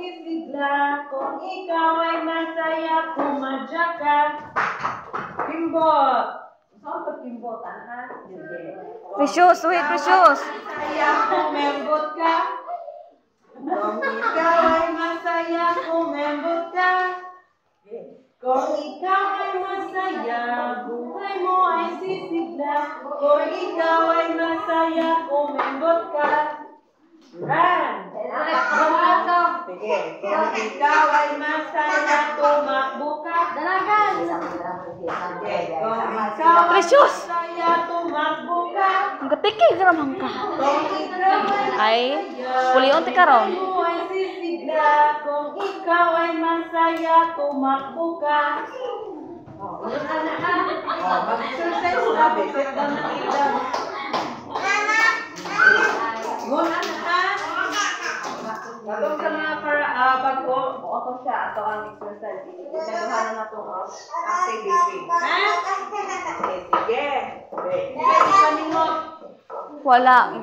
sisigla, kung ikaw ay masaya, kumadya ka. Kimbot. Saan pa kimbot, ha? Precious, wait, Precious. Masaya, kumembot ka. Kung ikaw ay masaya, kumembot ka. Kung ikaw ay masaya, buhay mo ay sisigla. Kung ikaw ay masaya, kumembot ka. Run! Sige, kung ikaw ay masaya, tumakbo ka. Dalagan! Sige, kung ikaw ay masaya, tumakbo ka. Ang kapiki, garamang ka. Kung ikaw Ay, pulion ti karon. mo ay sisigla. Kung ikaw ay masaya, tumakbo ka. Mag-exercise na, bisit na nakita. Muna na ha. Batong ka nga para bago, buoto siya. Ito ang exercise. Inaduhan na ito ang activity. Ha? Okay, sige. Okay. Sige, mo. Wala.